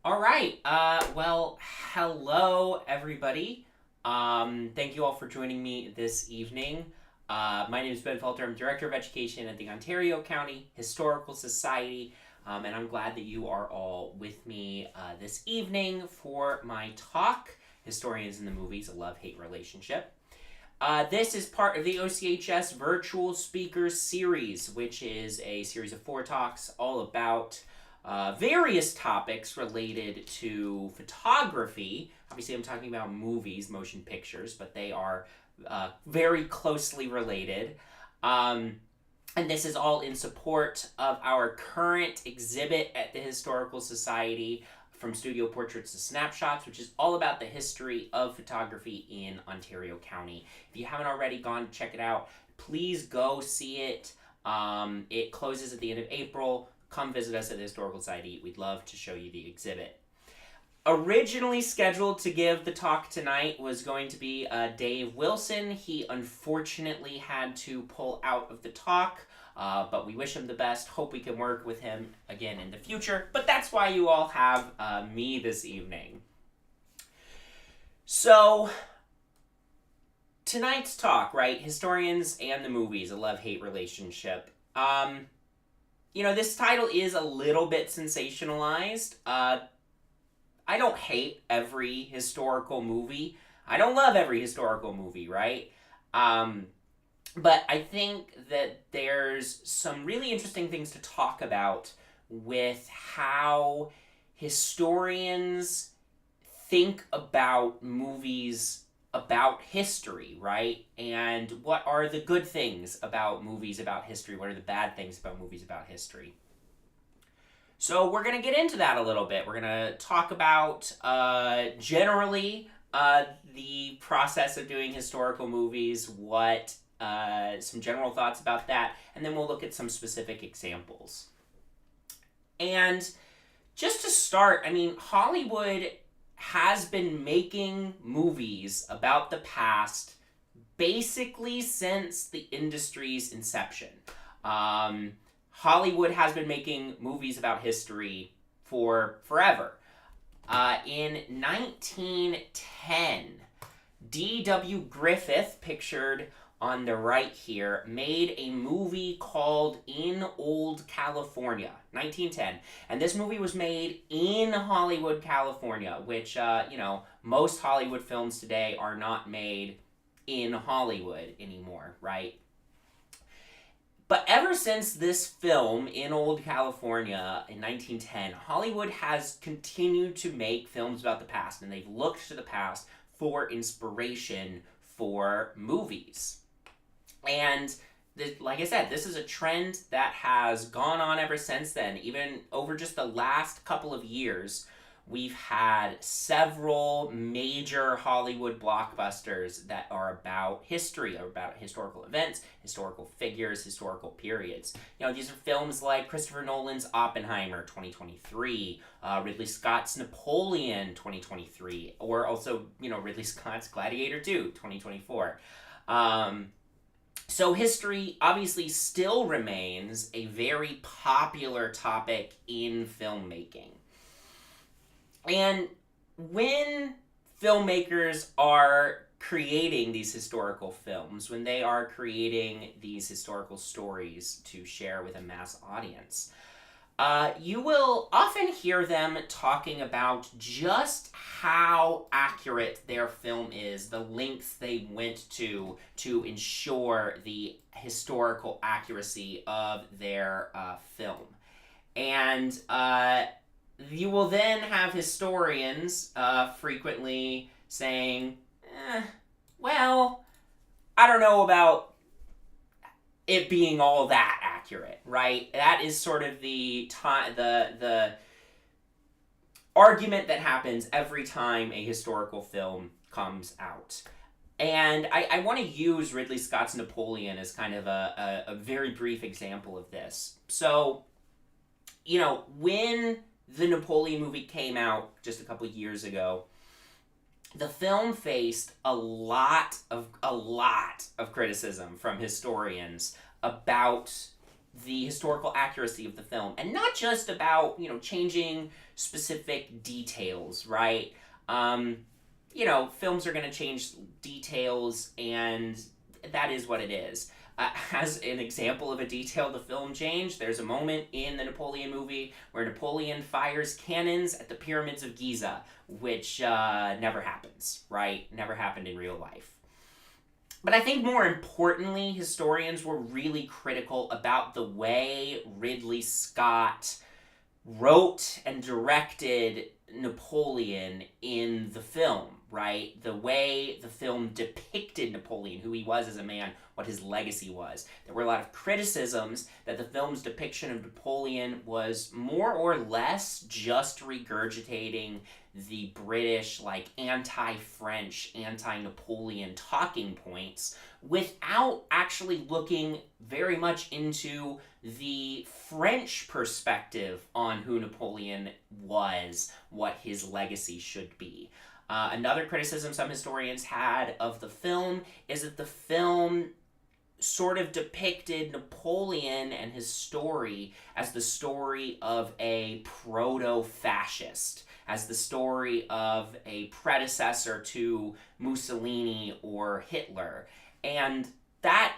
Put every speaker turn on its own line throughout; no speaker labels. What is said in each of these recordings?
All right. Well, hello, everybody. Thank you all for joining me this evening. My name is Ben Falter. I'm Director of Education at the Ontario County Historical Society, and I'm glad that you are all with me this evening for my talk, Historians in the Movies, a Love-Hate Relationship. This is part of the OCHS Virtual Speakers Series, which is a series of 4 talks all about various topics related to photography. Obviously, I'm talking about movies, motion pictures, but they are very closely related. And this is all in support of our current exhibit at the Historical Society, From Studio Portraits to Snapshots, which is all about the history of photography in Ontario County. If you haven't already gone to check it out, please go see it. It closes at the end of April. Come visit us at the Historical Society. We'd love to show you the exhibit. Originally scheduled to give the talk tonight was going to be Dave Wilson. He unfortunately had to pull out of the talk, but we wish him the best. Hope we can work with him again in the future. But that's why you all have me this evening. So, tonight's talk, right? Historians and the movies, a love-hate relationship. This title is a little bit sensationalized. I don't hate every historical movie. I don't love every historical movie, right? But I think that there's some really interesting things to talk about with how historians think about movies about history, right? And what are the good things about movies about history? What are the bad things about movies about history? So we're going to get into that a little bit. We're going to talk about generally the process of doing historical movies, some general thoughts about that, and then we'll look at some specific examples. And just to start, Hollywood has been making movies about the past basically since the industry's inception. Hollywood has been making movies about history for forever. In 1910, D.W. Griffith, pictured on the right here, made a movie called In Old California, 1910. And this movie was made in Hollywood, California, which, most Hollywood films today are not made in Hollywood anymore, right? But ever since this film, In Old California, in 1910, Hollywood has continued to make films about the past, and they've looked to the past for inspiration for movies. And like I said, this is a trend that has gone on ever since then. Even over just the last couple of years, we've had several major Hollywood blockbusters that are about history, or about historical events, historical figures, historical periods. These are films like Christopher Nolan's Oppenheimer, 2023, Ridley Scott's Napoleon, 2023, or also, Ridley Scott's Gladiator 2, 2024. So history obviously still remains a very popular topic in filmmaking. And when filmmakers are creating these historical films, when they are creating these historical stories to share with a mass audience, you will often hear them talking about just how accurate their film is, the lengths they went to ensure the historical accuracy of their film. And you will then have historians frequently saying, well, I don't know about it being all that accurate, right? That is sort of the argument that happens every time a historical film comes out. And I want to use Ridley Scott's Napoleon as kind of a very brief example of this. So, when the Napoleon movie came out just a couple years ago, the film faced a lot of criticism from historians about the historical accuracy of the film, and not just about, changing specific details, right? Films are going to change details, and that is what it is. As an example of a detail the film changed, there's a moment in the Napoleon movie where Napoleon fires cannons at the pyramids of Giza, which never happens, right? Never happened in real life. But I think more importantly, historians were really critical about the way Ridley Scott wrote and directed Napoleon in the film, right? The way the film depicted Napoleon, who he was as a man, what his legacy was. There were a lot of criticisms that the film's depiction of Napoleon was more or less just regurgitating the British, anti-French, anti-Napoleon talking points without actually looking very much into the French perspective on who Napoleon was, what his legacy should be. Another criticism some historians had of the film is that the film sort of depicted Napoleon and his story as the story of a proto-fascist, as the story of a predecessor to Mussolini or Hitler. And that,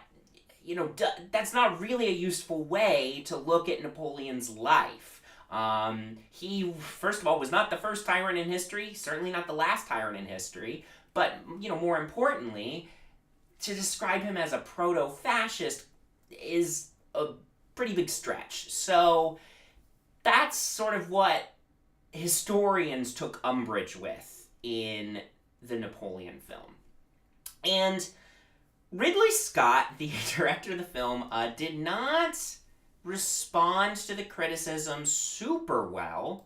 that's not really a useful way to look at Napoleon's life. He, first of all, was not the first tyrant in history, certainly not the last tyrant in history, but, more importantly, to describe him as a proto-fascist is a pretty big stretch. So that's sort of what historians took umbrage with in the Napoleon film. And Ridley Scott, the director of the film, did not respond to the criticism super well.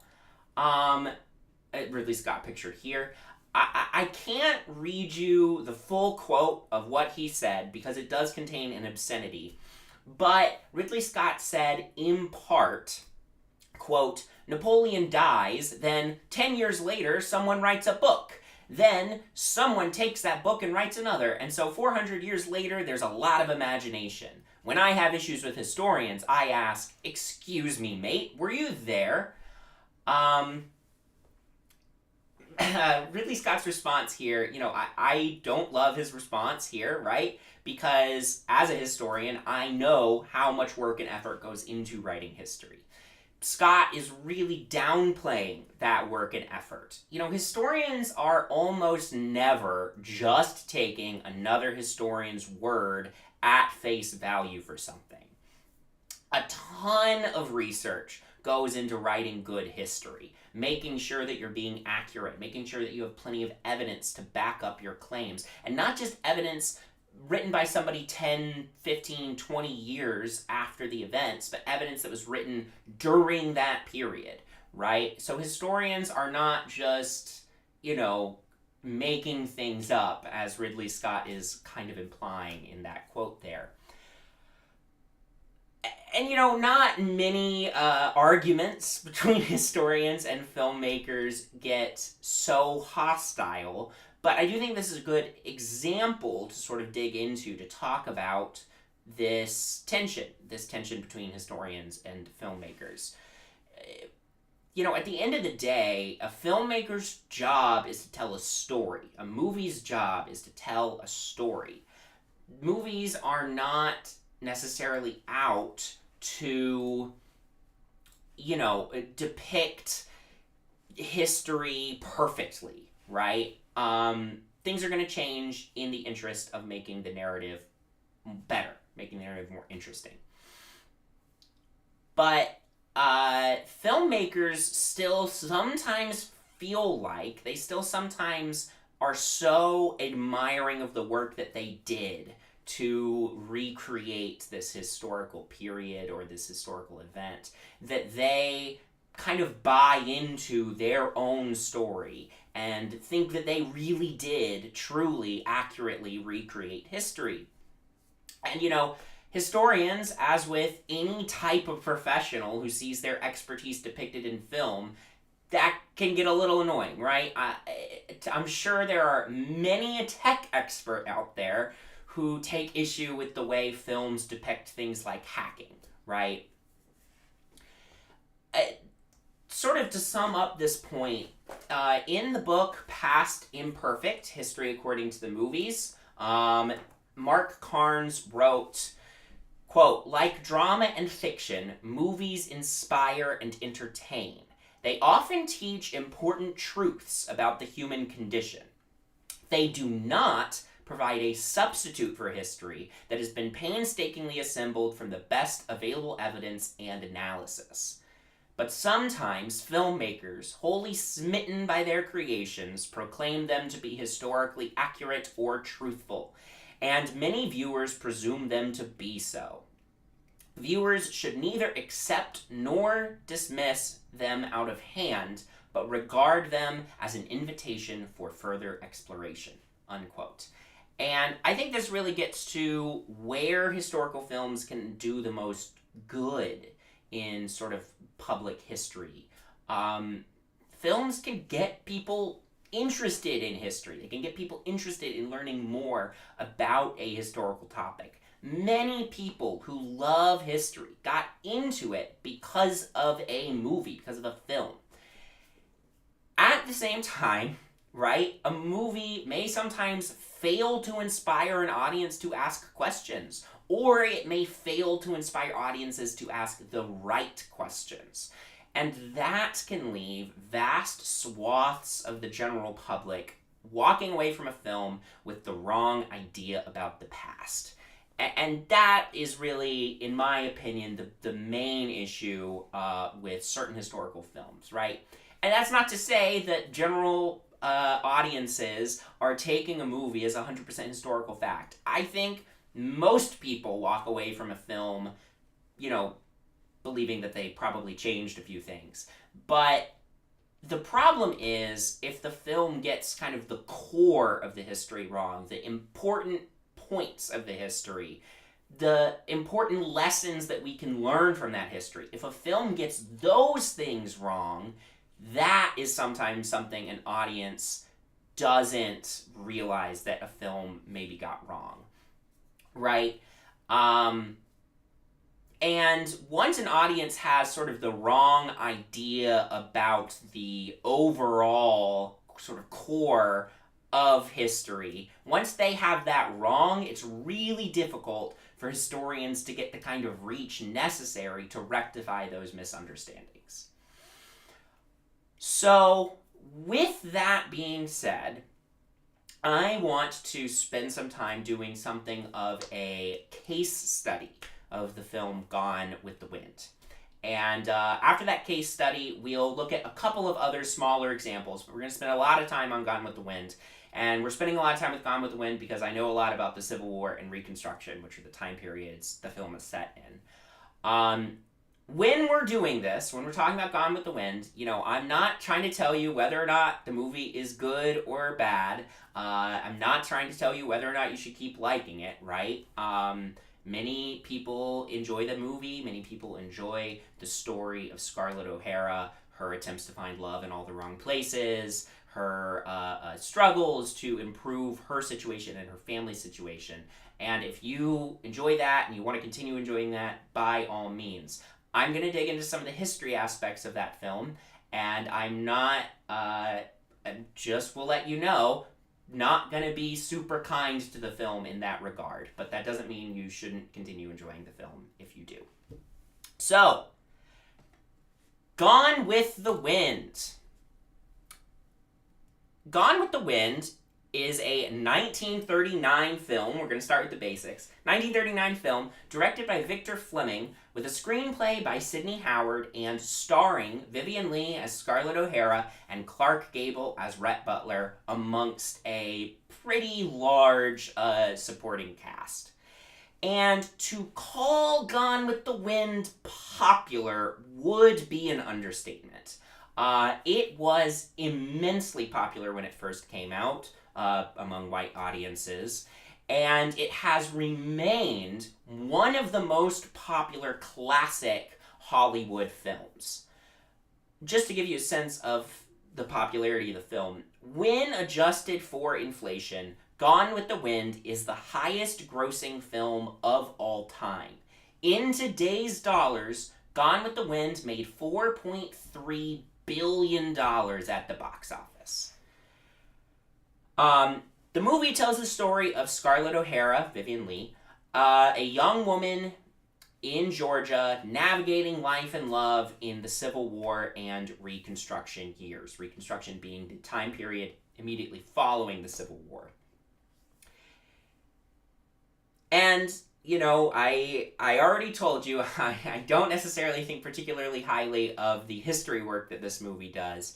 Ridley Scott pictured here. I can't read you the full quote of what he said because it does contain an obscenity. But Ridley Scott said, in part, quote, "Napoleon dies, then 10 years later someone writes a book. Then someone takes that book and writes another, and so 400 years later there's a lot of imagination. When I have issues with historians, I ask, 'Excuse me, mate, were you there?'" Ridley Scott's response here, I don't love his response here, right? Because as a historian, I know how much work and effort goes into writing history. Scott is really downplaying that work and effort. Historians are almost never just taking another historian's word at face value for something. A ton of research goes into writing good history, making sure that you're being accurate, making sure that you have plenty of evidence to back up your claims, and not just evidence written by somebody 10, 15, 20 years after the events, but evidence that was written during that period, right? So historians are not just, making things up, as Ridley Scott is kind of implying in that quote there. And, not many arguments between historians and filmmakers get so hostile, but I do think this is a good example to sort of dig into, to talk about this tension between historians and filmmakers. At the end of the day, a filmmaker's job is to tell a story. A movie's job is to tell a story. Movies are not necessarily out to, depict history perfectly, right? Things are going to change in the interest of making the narrative better, making the narrative more interesting. But filmmakers still sometimes feel like, they still sometimes are so admiring of the work that they did to recreate this historical period or this historical event, that they kind of buy into their own story and think that they really did truly accurately recreate history. And historians, as with any type of professional who sees their expertise depicted in film, that can get a little annoying, right? I'm sure there are many a tech expert out there who take issue with the way films depict things like hacking, right? Sort of to sum up this point, in the book Past Imperfect, History According to the Movies, Mark Carnes wrote, quote, "Like drama and fiction, movies inspire and entertain. They often teach important truths about the human condition. They do not provide a substitute for history that has been painstakingly assembled from the best available evidence and analysis. But sometimes filmmakers, wholly smitten by their creations, proclaim them to be historically accurate or truthful, and many viewers presume them to be so. Viewers should neither accept nor dismiss them out of hand, but regard them as an invitation for further exploration," unquote. And I think this really gets to where historical films can do the most good in sort of public history. Films can get people interested in history. They can get people interested in learning more about a historical topic. Many people who love history got into it because of a movie, because of a film. At the same time, right, a movie may sometimes fail to inspire an audience to ask questions, or it may fail to inspire audiences to ask the right questions. And that can leave vast swaths of the general public walking away from a film with the wrong idea about the past. And that is really, in my opinion, the main issue with certain historical films, right? And that's not to say that general audiences are taking a movie as 100% historical fact. I think most people walk away from a film, believing that they probably changed a few things. But the problem is if the film gets kind of the core of the history wrong, the important points of the history, the important lessons that we can learn from that history. If a film gets those things wrong, that is sometimes something an audience doesn't realize that a film maybe got wrong, right? And once an audience has sort of the wrong idea about the overall sort of core of history, once they have that wrong, it's really difficult for historians to get the kind of reach necessary to rectify those misunderstandings. So, with that being said, I want to spend some time doing something of a case study of the film Gone with the Wind. And after that case study, we'll look at a couple of other smaller examples, but we're going to spend a lot of time on Gone with the Wind. And we're spending a lot of time with Gone with the Wind because I know a lot about the Civil War and Reconstruction, which are the time periods the film is set in. When we're doing this, when we're talking about Gone with the Wind, I'm not trying to tell you whether or not the movie is good or bad. I'm not trying to tell you whether or not you should keep liking it, right? Many people enjoy the movie. Many people enjoy the story of Scarlett O'Hara, her attempts to find love in all the wrong places, her struggles to improve her situation and her family's situation. And if you enjoy that and you want to continue enjoying that, by all means. I'm going to dig into some of the history aspects of that film, and I'm not, just will let you know, not going to be super kind to the film in that regard, but that doesn't mean you shouldn't continue enjoying the film if you do. So, Gone with the Wind. Gone with the Wind is a 1939 film. We're going to start with the basics. 1939 film directed by Victor Fleming with a screenplay by Sidney Howard and starring Vivien Leigh as Scarlett O'Hara and Clark Gable as Rhett Butler amongst a pretty large supporting cast. And to call Gone with the Wind popular would be an understatement. It was immensely popular when it first came out among white audiences, and it has remained one of the most popular classic Hollywood films. Just to give you a sense of the popularity of the film, when adjusted for inflation, Gone with the Wind is the highest grossing film of all time. In today's dollars, Gone with the Wind made $4.3 billion at the box office. The movie tells the story of Scarlett O'Hara, Vivian Leigh, a young woman in Georgia navigating life and love in the Civil War and Reconstruction years. Reconstruction being the time period immediately following the Civil War. And, you know, I already told you I don't necessarily think particularly highly of the history work that this movie does.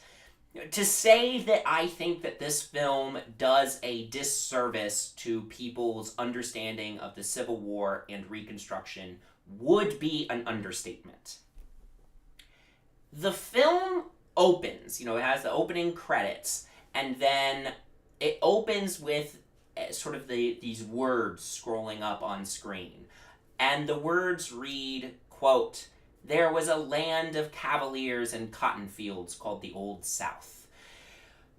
To say that I think that this film does a disservice to people's understanding of the Civil War and Reconstruction would be an understatement. The film opens, it has the opening credits, and then it opens with sort of these words scrolling up on screen. And the words read, quote, "There was a land of cavaliers and cotton fields called the Old South.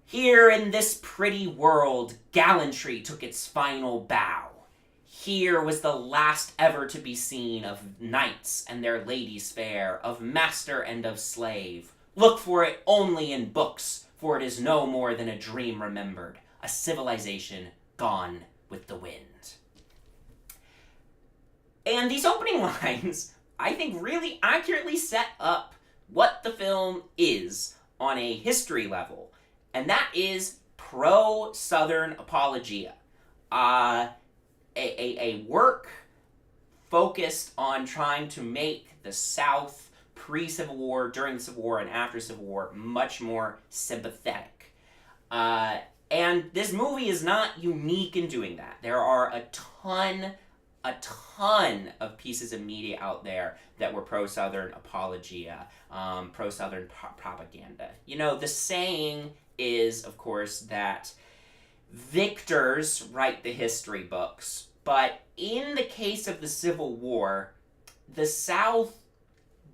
Here in this pretty world, gallantry took its final bow. Here was the last ever to be seen of knights and their ladies fair, of master and of slave. Look for it only in books, for it is no more than a dream remembered, a civilization gone with the wind." And these opening lines, I think, really accurately set up what the film is on a history level, and that is pro-Southern apologia. A work focused on trying to make the South pre-Civil War, during the Civil War, and after Civil War much more sympathetic. And this movie is not unique in doing that. There are a ton of pieces of media out there that were pro-Southern apologia, pro-Southern propaganda. The saying is, of course, that victors write the history books, but in the case of the Civil War, the South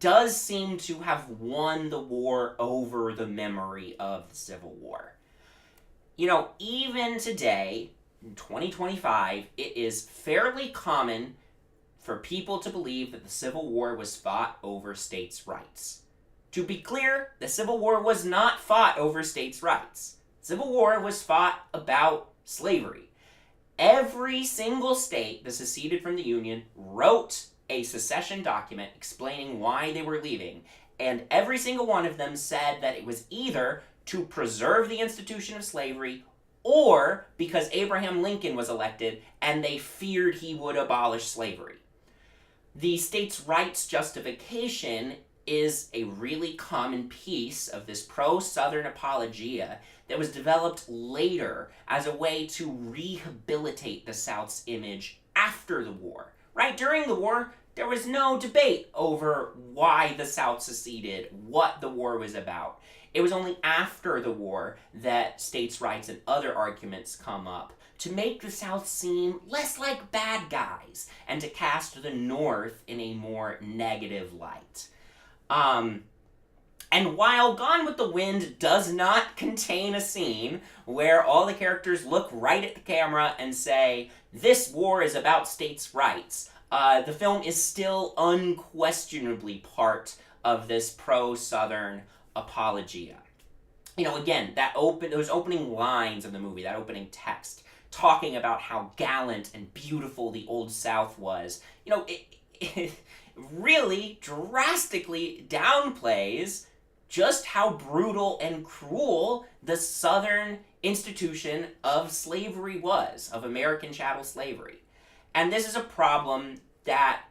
does seem to have won the war over the memory of the Civil War. Even today, in 2025, it is fairly common for people to believe that the Civil War was fought over states' rights. To be clear, the Civil War was not fought over states' rights. The Civil War was fought about slavery. Every single state that seceded from the Union wrote a secession document explaining why they were leaving, and every single one of them said that it was either to preserve the institution of slavery or because Abraham Lincoln was elected and they feared he would abolish slavery. The states' rights justification is a really common piece of this pro-Southern apologia that was developed later as a way to rehabilitate the South's image after the war. Right? During the war, there was no debate over why the South seceded, what the war was about. It was only after the war that states' rights and other arguments come up to make the South seem less like bad guys and to cast the North in a more negative light. And while Gone with the Wind does not contain a scene where all the characters look right at the camera and say, "This war is about states' rights," the film is still unquestionably part of this pro-Southern apologia. Again, those opening lines of the movie, that opening text, talking about how gallant and beautiful the Old South was, it really drastically downplays just how brutal and cruel the Southern institution of slavery was, of American chattel slavery. And this is a problem that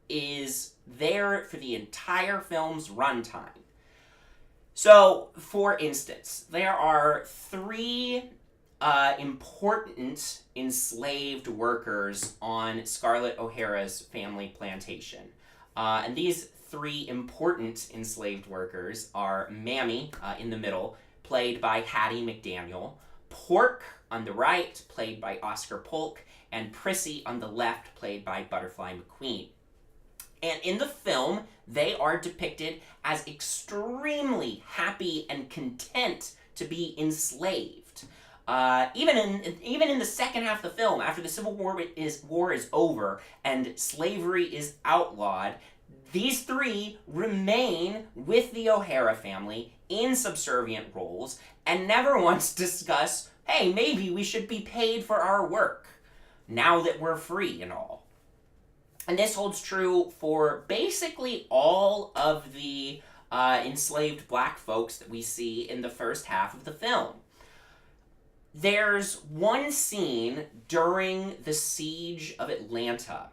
is there for the entire film's runtime. So, for instance, there are 3 important enslaved workers on Scarlett O'Hara's family plantation. And these 3 important enslaved workers are Mammy, in the middle, played by Hattie McDaniel, Pork on the right, played by Oscar Polk, and Prissy on the left, played by Butterfly McQueen. And in the film, they are depicted as extremely happy and content to be enslaved. Even in the second half of the film, after the Civil War is over and slavery is outlawed, these three remain with the O'Hara family in subservient roles and never once discuss, hey, maybe we should be paid for our work now that we're free and all. And this holds true for basically all of the enslaved black folks that we see in the first half of the film. There's one scene during the siege of Atlanta,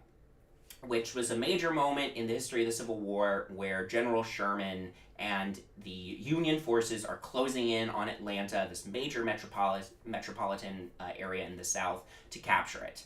which was a major moment in the history of the Civil War, where General Sherman and the Union forces are closing in on Atlanta, this major metropolitan area in the South, to capture it.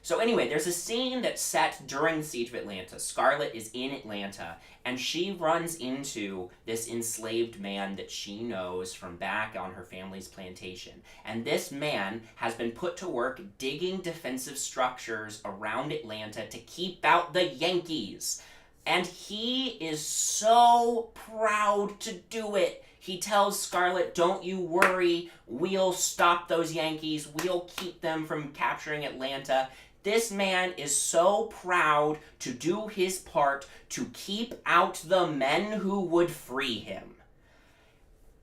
So anyway, there's a scene that's set during the siege of Atlanta. Scarlett is in Atlanta, and she runs into this enslaved man that she knows from back on her family's plantation. And this man has been put to work digging defensive structures around Atlanta to keep out the Yankees. And he is so proud to do it. He tells Scarlett, don't you worry, we'll stop those Yankees, we'll keep them from capturing Atlanta. This man is so proud to do his part to keep out the men who would free him.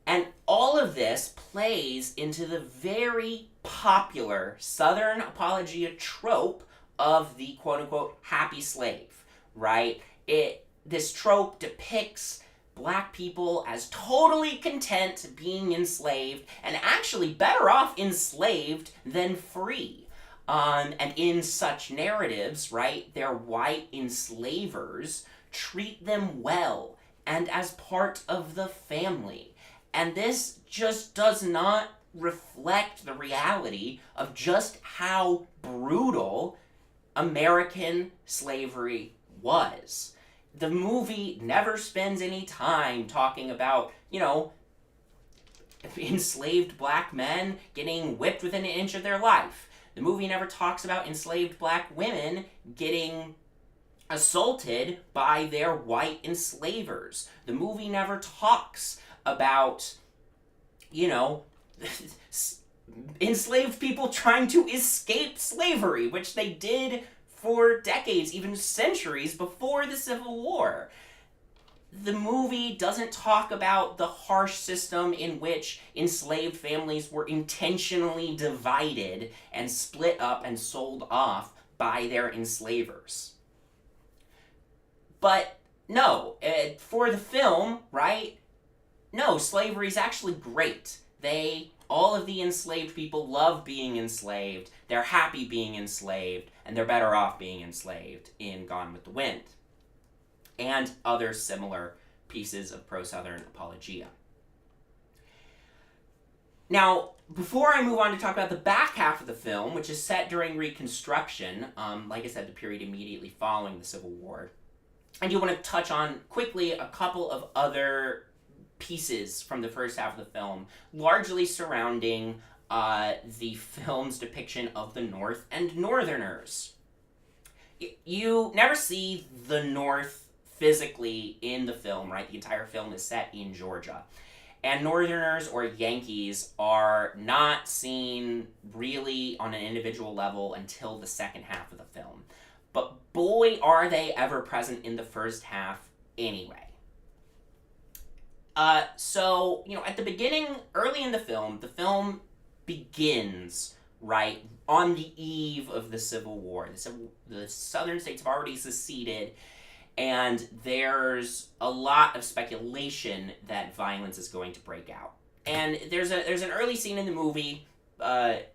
And all of this plays into the very popular Southern apologia trope of the quote-unquote happy slave, right? This trope depicts black people as totally content being enslaved and actually better off enslaved than free. And in such narratives, right, their white enslavers treat them well and as part of the family. And this just does not reflect the reality of just how brutal American slavery was. The movie never spends any time talking about, enslaved black men getting whipped within an inch of their life. The movie never talks about enslaved black women getting assaulted by their white enslavers. The movie never talks about, enslaved people trying to escape slavery, which they did for decades, even centuries before the Civil War. The movie doesn't talk about the harsh system in which enslaved families were intentionally divided and split up and sold off by their enslavers. But no, for the film, right? No, slavery is actually great. All of the enslaved people love being enslaved, they're happy being enslaved, and they're better off being enslaved in Gone with the Wind. And other similar pieces of pro-Southern apologia. Now, before I move on to talk about the back half of the film, which is set during Reconstruction, like I said, the period immediately following the Civil War, I do want to touch on quickly a couple of other pieces from the first half of the film, largely surrounding the film's depiction of the North and Northerners. You never see the North physically in the film, right? The entire film is set in Georgia. And Northerners or Yankees are not seen really on an individual level until the second half of the film. But boy, are they ever present in the first half anyway. So, at the beginning, early in the film begins, right, on the eve of the Civil War. The Southern states have already seceded, and there's a lot of speculation that violence is going to break out. And there's an early scene in the movie,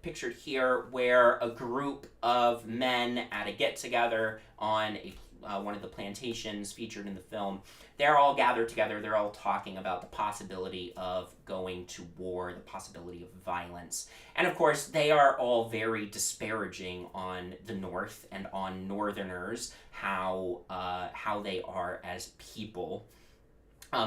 pictured here, where a group of men at a get-together on one of the plantations featured in the film, they're all gathered together, they're all talking about the possibility of going to war, the possibility of violence. And of course, they are all very disparaging on the North and on Northerners, how they are as people,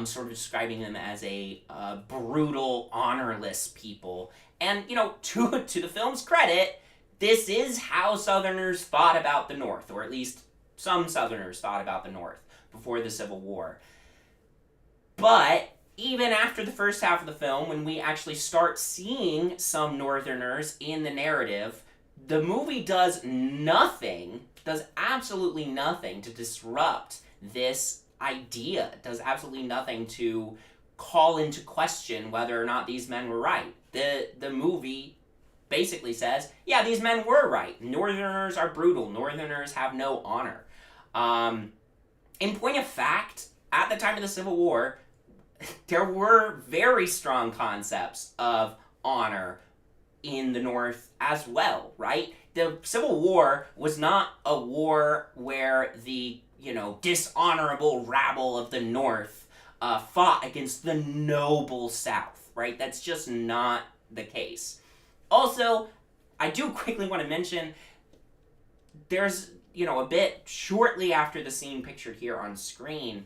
sort of describing them as a brutal, honorless people. And, to the film's credit, this is how Southerners thought about the North, or at least some Southerners thought about the North before the Civil War. But even after the first half of the film, when we actually start seeing some Northerners in the narrative, the movie does absolutely nothing to disrupt this idea. It does absolutely nothing to call into question whether or not these men were right. The movie basically says, yeah, these men were right. Northerners are brutal. Northerners have no honor. In point of fact, at the time of the Civil War, there were very strong concepts of honor in the North as well, right? The Civil War was not a war where the, dishonorable rabble of the North fought against the noble South, right? That's just not the case. Also, I do quickly want to mention, there's, a bit shortly after the scene pictured here on screen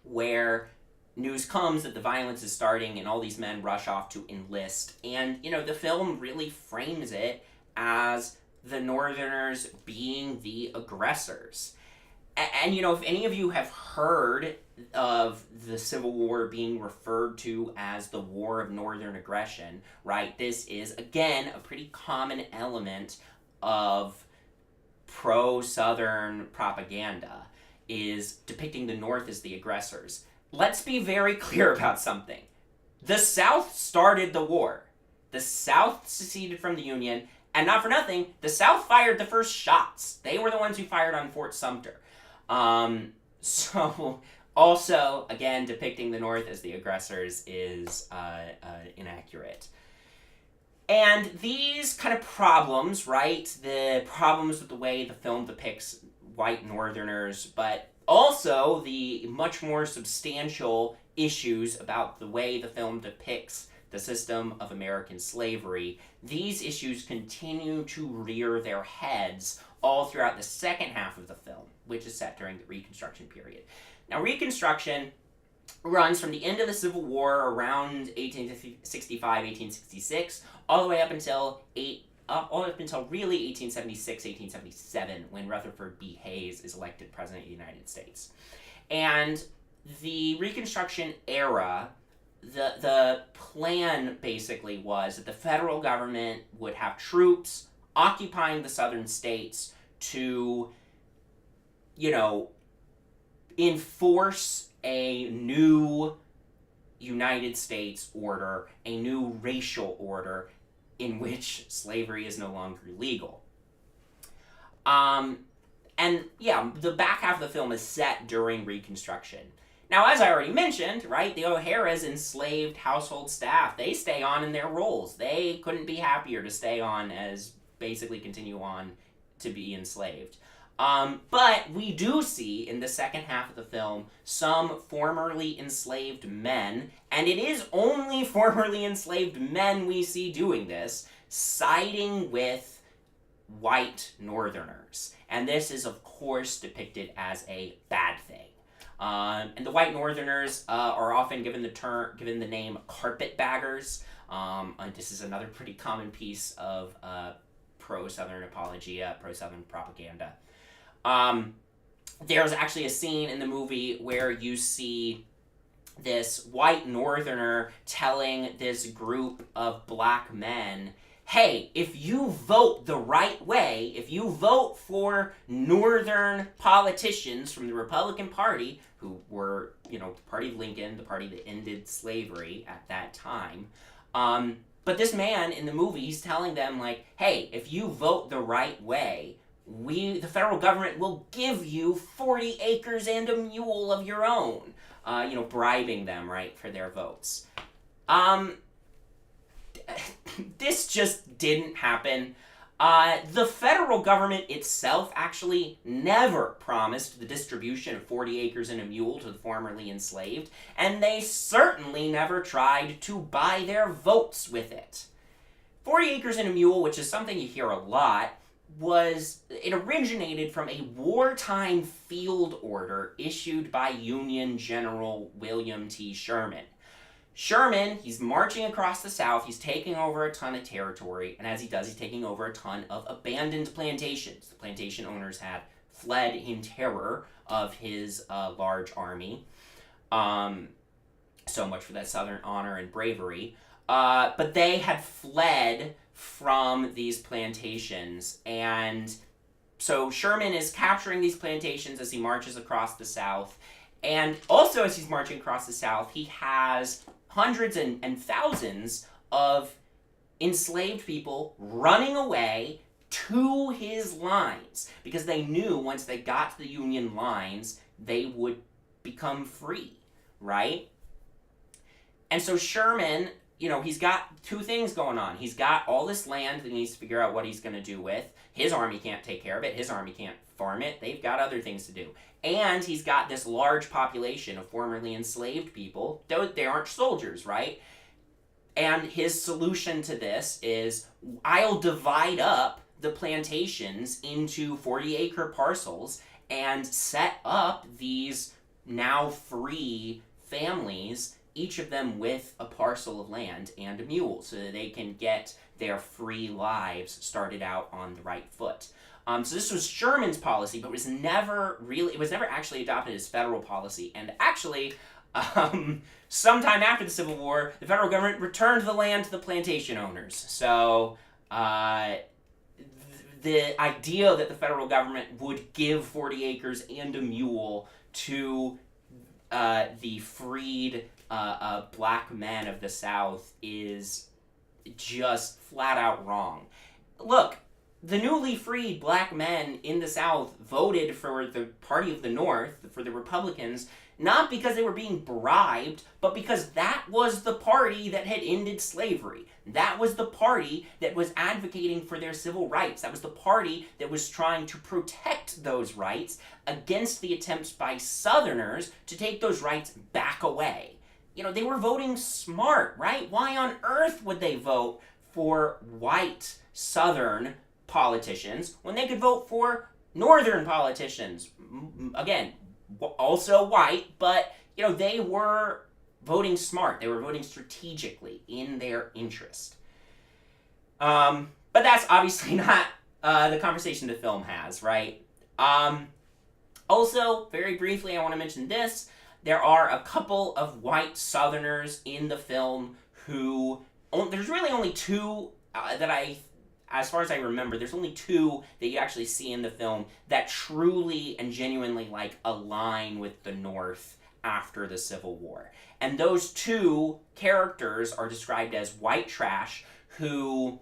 where news comes that the violence is starting and all these men rush off to enlist. And, the film really frames it as the Northerners being the aggressors. And if any of you have heard of the Civil War being referred to as the War of Northern Aggression, right, this is, again, a pretty common element of pro-Southern propaganda, is depicting the North as the aggressors. Let's be very clear about something. The South started the war. The South seceded from the Union, and not for nothing, the South fired the first shots. They were the ones who fired on Fort Sumter. So, also, again, depicting the North as the aggressors is inaccurate. And these kind of problems, right, the problems with the way the film depicts white Northerners, but also the much more substantial issues about the way the film depicts the system of American slavery, these issues continue to rear their heads all throughout the second half of the film, which is set during the Reconstruction period. Now, Reconstruction runs from the end of the Civil War around 1865, 1866, all the way up until really 1876, 1877, when Rutherford B. Hayes is elected President of the United States. And the Reconstruction era, the plan basically was that the federal government would have troops occupying the southern states to, enforce a new United States order, a new racial order in which slavery is no longer legal. The back half of the film is set during Reconstruction. Now, as I already mentioned, right, the O'Hara's enslaved household staff, they stay on in their roles. They couldn't be happier to stay on as basically continue on to be enslaved. But we do see in the second half of the film some formerly enslaved men, and it is only formerly enslaved men we see doing this, siding with white Northerners. And this is, of course, depicted as a bad thing. And the white Northerners are often given the name carpetbaggers. This is another pretty common piece of pro-Southern apologia, pro-Southern propaganda. There's actually a scene in the movie where you see this white Northerner telling this group of black men, hey, if you vote the right way, if you vote for Northern politicians from the Republican Party, who were, the party of Lincoln, the party that ended slavery at that time, but this man in the movie, he's telling them, like, hey, if you vote the right way, the federal government will give you 40 acres and a mule of your own, bribing them, right, for their votes. This just didn't happen. The federal government itself actually never promised the distribution of 40 acres and a mule to the formerly enslaved, and they certainly never tried to buy their votes with it. 40 acres and a mule, which is something you hear a lot, it originated from a wartime field order issued by Union General William T. Sherman. Sherman, he's marching across the South, he's taking over a ton of territory, and as he does, he's taking over a ton of abandoned plantations. The plantation owners had fled in terror of his large army. So much for that Southern honor and bravery. But they had fled from these plantations, and so Sherman is capturing these plantations as he marches across the South. And also, as he's marching across the South, he has hundreds and thousands of enslaved people running away to his lines because they knew once they got to the Union lines, they would become free, right? And so Sherman, he's got two things going on. He's got all this land that he needs to figure out what he's going to do with. His army can't take care of it. His army can't farm it. They've got other things to do. And he's got this large population of formerly enslaved people. They aren't soldiers, right? And his solution to this is, I'll divide up the plantations into 40-acre parcels and set up these now free families, each of them with a parcel of land and a mule, so that they can get their free lives started out on the right foot. So this was Sherman's policy, but it was never actually adopted as federal policy. And actually, sometime after the Civil War, the federal government returned the land to the plantation owners. So the idea that the federal government would give 40 acres and a mule to the freed black men of the South is just flat out wrong. Look, the newly freed black men in the South voted for the Party of the North, for the Republicans, not because they were being bribed, but because that was the party that had ended slavery. That was the party that was advocating for their civil rights. That was the party that was trying to protect those rights against the attempts by Southerners to take those rights back away. They were voting smart, right? Why on earth would they vote for white Southern politicians when they could vote for Northern politicians? Again, also white, but they were voting smart. They were voting strategically in their interest. But that's obviously not the conversation the film has, right? Also, very briefly, I want to mention this. There are a couple of white Southerners in the film who... There's really only two as far as I remember, there's only two that you actually see in the film that truly and genuinely align with the North after the Civil War. And those two characters are described as white trash who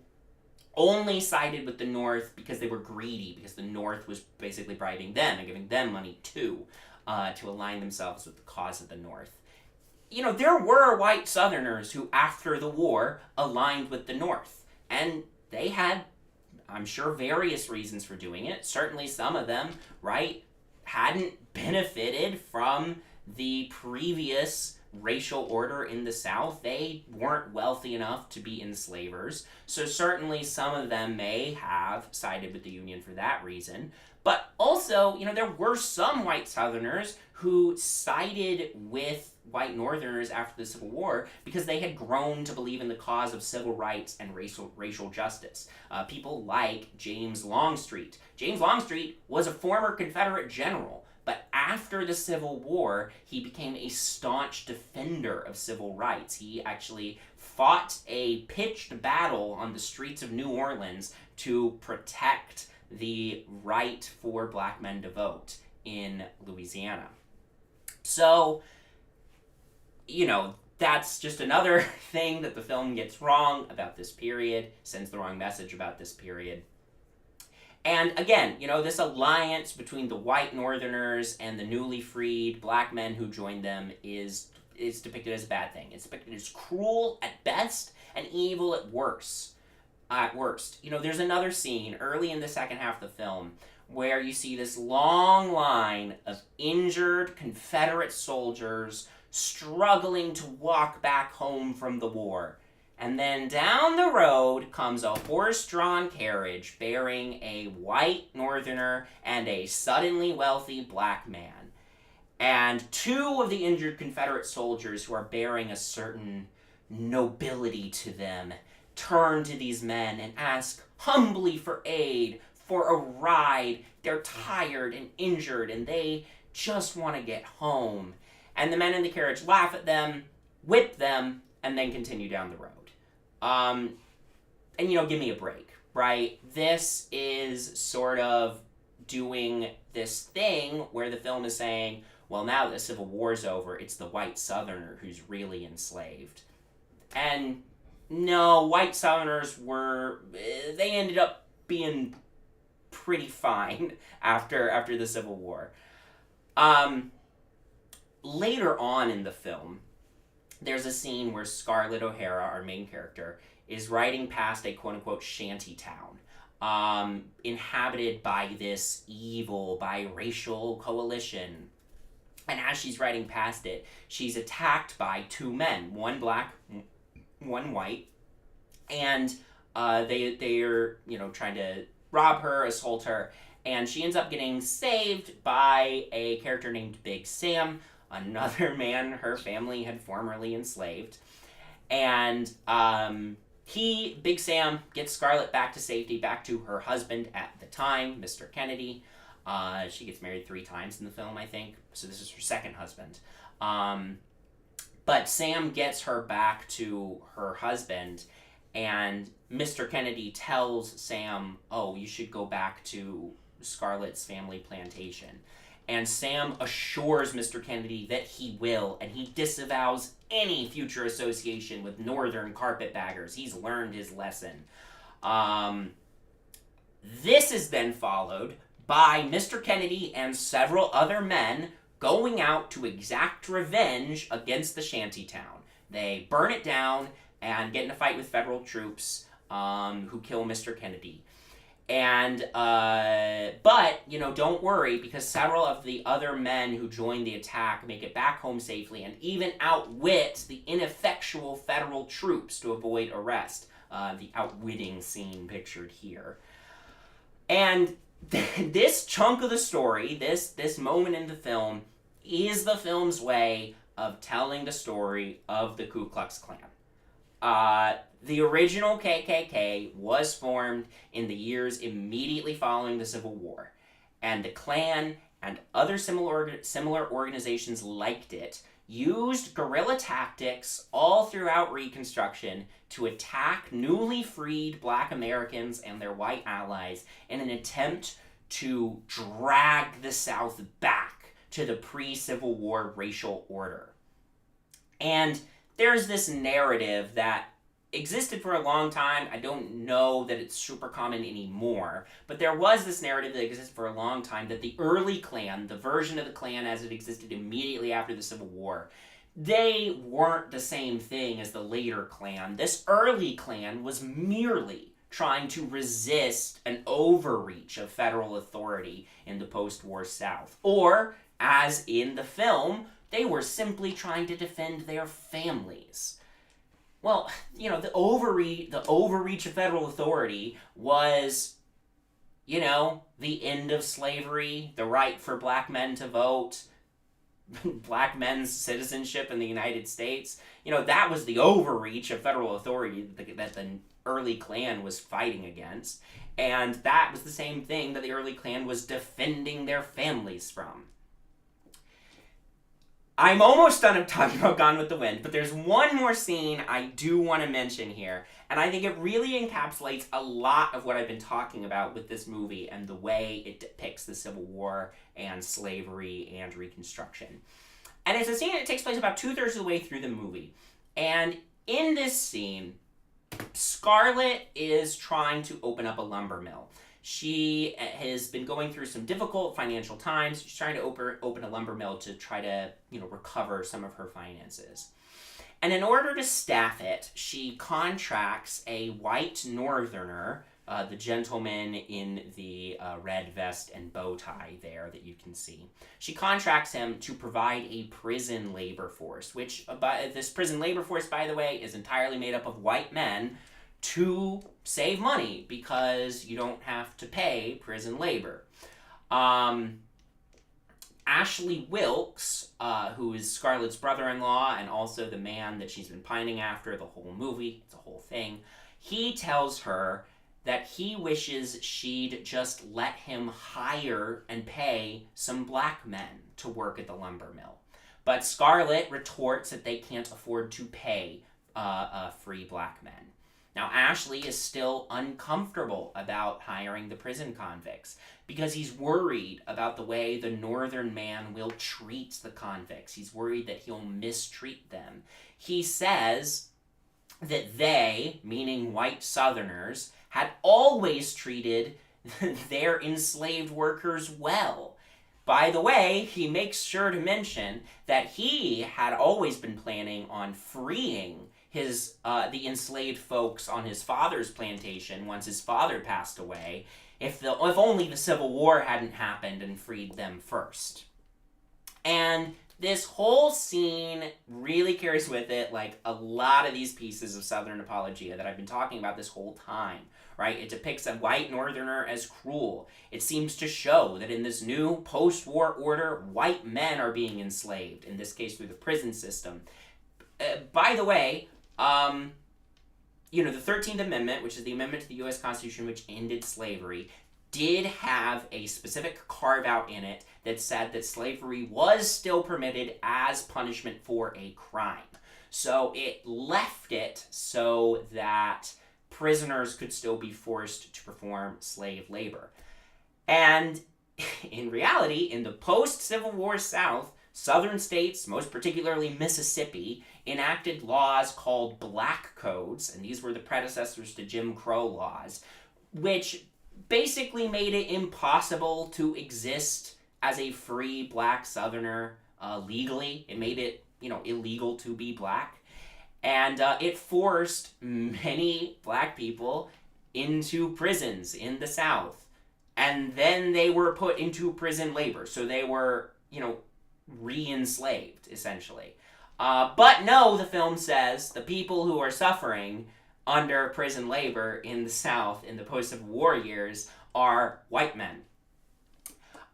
only sided with the North because they were greedy, because the North was basically bribing them and giving them money too, to align themselves with the cause of the North. There were white Southerners who, after the war, aligned with the North. And they had, I'm sure, various reasons for doing it. Certainly some of them, right, hadn't benefited from the previous racial order in the South. They weren't wealthy enough to be enslavers. So certainly some of them may have sided with the Union for that reason. But also, there were some white Southerners who sided with white Northerners after the Civil War because they had grown to believe in the cause of civil rights and racial justice. People like James Longstreet. James Longstreet was a former Confederate general, but after the Civil War, he became a staunch defender of civil rights. He actually fought a pitched battle on the streets of New Orleans to protect the right for black men to vote in Louisiana. So, that's just another thing that the film gets wrong about this period, sends the wrong message about this period. And again, this alliance between the white Northerners and the newly freed black men who joined them is depicted as a bad thing. It's depicted as cruel at best and evil at worst. There's another scene early in the second half of the film where you see this long line of injured Confederate soldiers struggling to walk back home from the war. And then down the road comes a horse-drawn carriage bearing a white Northerner and a suddenly wealthy black man. And two of the injured Confederate soldiers who are bearing a certain nobility to them turn to these men and ask humbly for aid, for a ride. They're tired and injured and they just want to get home. And the men in the carriage laugh at them whip them, and then continue down the road. And, give me a break, right? This is sort of doing this thing where the film is saying, well, now that the Civil War's over, it's the white Southerner who's really enslaved. And no, white Southerners they ended up being pretty fine after the Civil War. Later on in the film, there's a scene where Scarlett O'Hara, our main character, is riding past a quote-unquote shanty town, inhabited by this evil biracial coalition. And as she's riding past it, she's attacked by two men, one black, one white, and they're trying to rob her, assault her, and she ends up getting saved by a character named Big Sam, another man her family had formerly enslaved. And Big Sam, gets Scarlett back to safety, back to her husband at the time, Mr. Kennedy. She gets married 3 times in the film, I think, so this is her second husband. But Sam gets her back to her husband, and Mr. Kennedy tells Sam, oh, you should go back to Scarlett's family plantation. And Sam assures Mr. Kennedy that he will, and he disavows any future association with northern carpetbaggers. He's learned his lesson. This is then followed by Mr. Kennedy and several other men going out to exact revenge against the shantytown. They burn it down and get in a fight with federal troops who kill Mr. Kennedy. And, but, don't worry, because several of the other men who joined the attack make it back home safely and even outwit the ineffectual federal troops to avoid arrest. The outwitting scene pictured here. And this chunk of the story, this moment in the film, is the film's way of telling the story of the Ku Klux Klan. The original KKK was formed in the years immediately following the Civil War, and the Klan and other similar organizations like it used guerrilla tactics all throughout Reconstruction to attack newly freed Black Americans and their white allies in an attempt to drag the South back to the pre-Civil War racial order. And there's this narrative that existed for a long time. I don't know that it's super common anymore, but there was this narrative that existed for a long time that the early Klan, the version of the Klan as it existed immediately after the Civil War, they weren't the same thing as the later Klan. This early Klan was merely trying to resist an overreach of federal authority in the post-war South. Or, as in the film, they were simply trying to defend their families. Well, the overreach of federal authority was, the end of slavery, the right for black men to vote, black men's citizenship in the United States. That was the overreach of federal authority that the early Klan was fighting against. And that was the same thing that the early Klan was defending their families from. I'm almost done talking about Gone with the Wind, but there's one more scene I do want to mention here, and I think it really encapsulates a lot of what I've been talking about with this movie and the way it depicts the Civil War and slavery and Reconstruction. And it's a scene that takes place about 2/3 of the way through the movie. And in this scene, Scarlett is trying to open up a lumber mill. She has been going through some difficult financial times. She's trying to open a lumber mill to try to, recover some of her finances. And in order to staff it, she contracts a white northerner, the gentleman in the red vest and bow tie there that you can see. She contracts him to provide a prison labor force, which this prison labor force, by the way, is entirely made up of white men to save money because you don't have to pay prison labor. Ashley Wilkes, who is Scarlett's brother-in-law and also the man that she's been pining after the whole movie, it's a whole thing, he tells her that he wishes she'd just let him hire and pay some black men to work at the lumber mill. But Scarlett retorts that they can't afford to pay free black men. Now, Ashley is still uncomfortable about hiring the prison convicts because he's worried about the way the northern man will treat the convicts. He's worried that he'll mistreat them. He says that they, meaning white Southerners, had always treated their enslaved workers well. By the way, he makes sure to mention that he had always been planning on freeing the enslaved folks on his father's plantation once his father passed away, if only the Civil War hadn't happened and freed them first. And this whole scene really carries with it like a lot of these pieces of Southern apologia that I've been talking about this whole time, right? It depicts a white northerner as cruel. It seems to show that in this new post-war order, white men are being enslaved, in this case through the prison system. By the way, the 13th Amendment, which is the amendment to the U.S. Constitution which ended slavery, did have a specific carve-out in it that said that slavery was still permitted as punishment for a crime. So it left it so that prisoners could still be forced to perform slave labor. And in reality, in the post-Civil War South, Southern states, most particularly Mississippi, enacted laws called black codes, and these were the predecessors to Jim Crow laws, which basically made it impossible to exist as a free black Southerner legally. It made it, illegal to be black. And it forced many black people into prisons in the South. And then they were put into prison labor. So they were, re-enslaved, essentially. But no, the film says, the people who are suffering under prison labor in the South in the post-Civil War years are white men.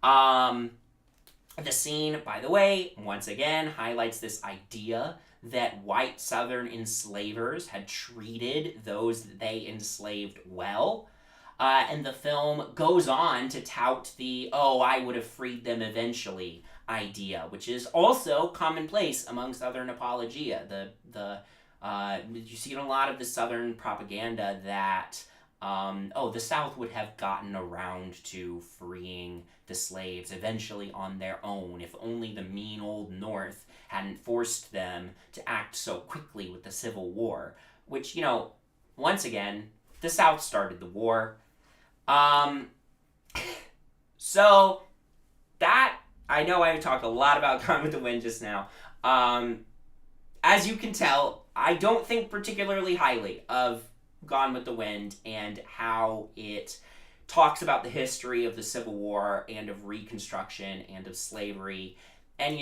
The scene, by the way, once again highlights this idea that white Southern enslavers had treated those that they enslaved well. And the film goes on to tout the, I would have freed them eventually idea, which is also commonplace among Southern apologia. You see in a lot of the Southern propaganda that, the South would have gotten around to freeing the slaves eventually on their own if only the mean old North hadn't forced them to act so quickly with the Civil War, which, once again, the South started the war. So that, I know I talked a lot about Gone with the Wind just now. As you can tell, I don't think particularly highly of Gone with the Wind and how it talks about the history of the Civil War and of Reconstruction and of slavery. And,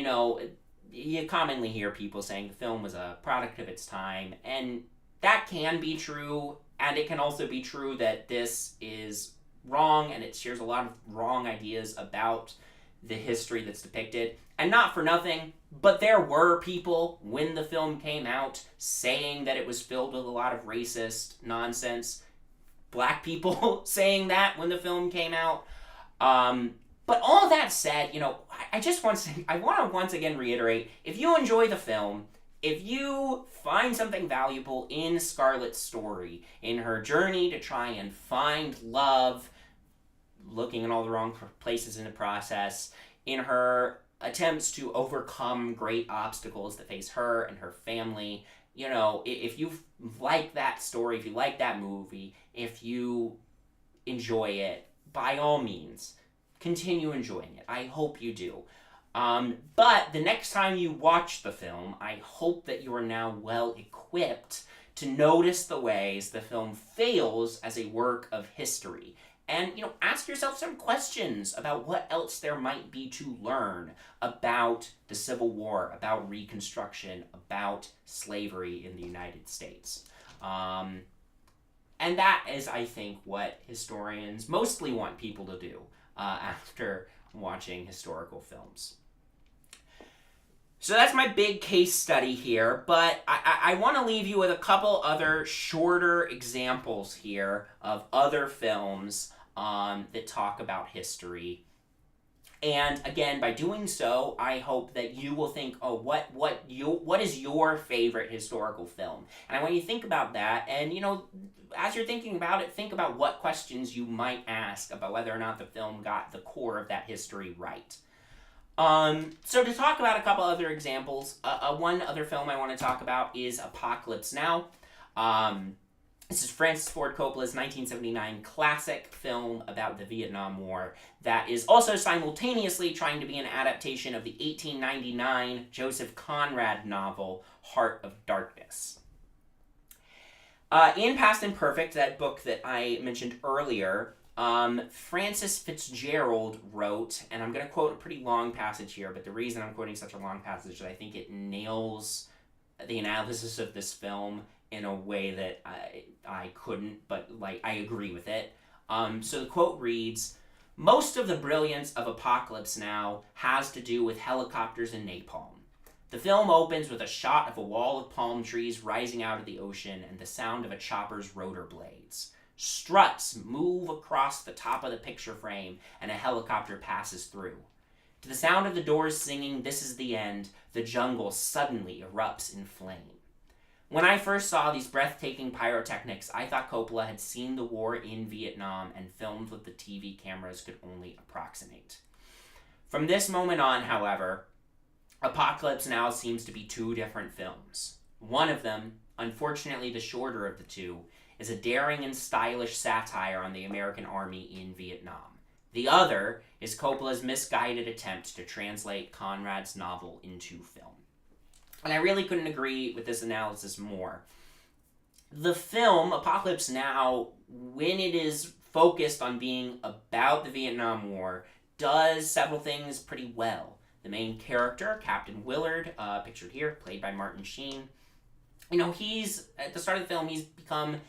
you commonly hear people saying the film was a product of its time, and that can be true, and it can also be true that this is wrong and it shares a lot of wrong ideas about the history that's depicted. And not for nothing, but there were people when the film came out saying that it was filled with a lot of racist nonsense. Black people saying that when the film came out. But all that said, I want to once again reiterate, if you enjoy the film, if you find something valuable in Scarlett's story, in her journey to try and find love, looking in all the wrong places in the process, in her attempts to overcome great obstacles that face her and her family, if you like that story, if you like that movie, if you enjoy it, by all means, continue enjoying it. I hope you do. But the next time you watch the film, I hope that you are now well equipped to notice the ways the film fails as a work of history. And, ask yourself some questions about what else there might be to learn about the Civil War, about Reconstruction, about slavery in the United States. And that is, I think, what historians mostly want people to do after watching historical films. So that's my big case study here, but I want to leave you with a couple other shorter examples here of other films that talk about history. And again, by doing so, I hope that you will think, oh, what is your favorite historical film? And I want you to think about that, and as you're thinking about it, think about what questions you might ask about whether or not the film got the core of that history right. So to talk about a couple other examples, one other film I want to talk about is Apocalypse Now. This is Francis Ford Coppola's 1979 classic film about the Vietnam War that is also simultaneously trying to be an adaptation of the 1899 Joseph Conrad novel Heart of Darkness. In Past Imperfect, that book that I mentioned earlier, Francis Fitzgerald wrote, and I'm going to quote a pretty long passage here, but the reason I'm quoting such a long passage is I think it nails the analysis of this film in a way that I couldn't, but I agree with it. So the quote reads, "Most of the brilliance of Apocalypse Now has to do with helicopters and napalm. The film opens with a shot of a wall of palm trees rising out of the ocean and the sound of a chopper's rotor blades. Struts move across the top of the picture frame and a helicopter passes through. To the sound of the doors singing 'This is the End,' the jungle suddenly erupts in flame. When I first saw these breathtaking pyrotechnics, I thought Coppola had seen the war in Vietnam and filmed what the TV cameras could only approximate. From this moment on, however, Apocalypse Now seems to be two different films. One of them, unfortunately the shorter of the two, is a daring and stylish satire on the American army in Vietnam. The other is Coppola's misguided attempt to translate Conrad's novel into film." And I really couldn't agree with this analysis more. The film, Apocalypse Now, when it is focused on being about the Vietnam War, does several things pretty well. The main character, Captain Willard, pictured here, played by Martin Sheen, he's, at the start of the film, he's become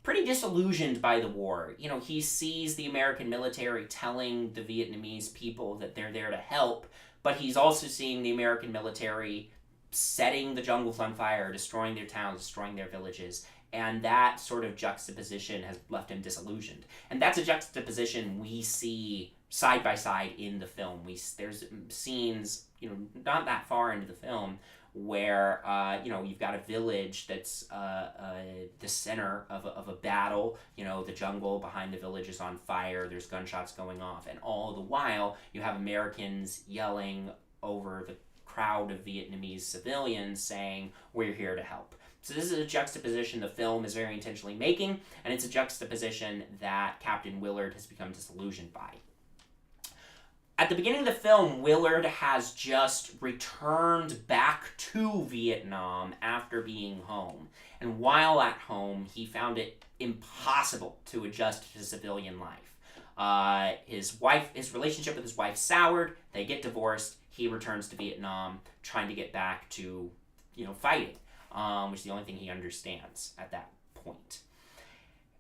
pretty disillusioned by the war. He sees the American military telling the Vietnamese people that they're there to help, but he's also seeing the American military setting the jungles on fire, destroying their towns, destroying their villages, and that sort of juxtaposition has left him disillusioned. And that's a juxtaposition we see side by side in the film. There's scenes, not that far into the film, where you've got a village that's the center of a battle. The jungle behind the village is on fire. There's gunshots going off, and all the while you have Americans yelling over the crowd of Vietnamese civilians saying, "We're here to help." So this is a juxtaposition the film is very intentionally making, and it's a juxtaposition that Captain Willard has become disillusioned by. At the beginning of the film, Willard has just returned back to Vietnam after being home. And while at home, he found it impossible to adjust to civilian life. His relationship with his wife soured, they get divorced, he returns to Vietnam, trying to get back to, fighting, which is the only thing he understands at that point.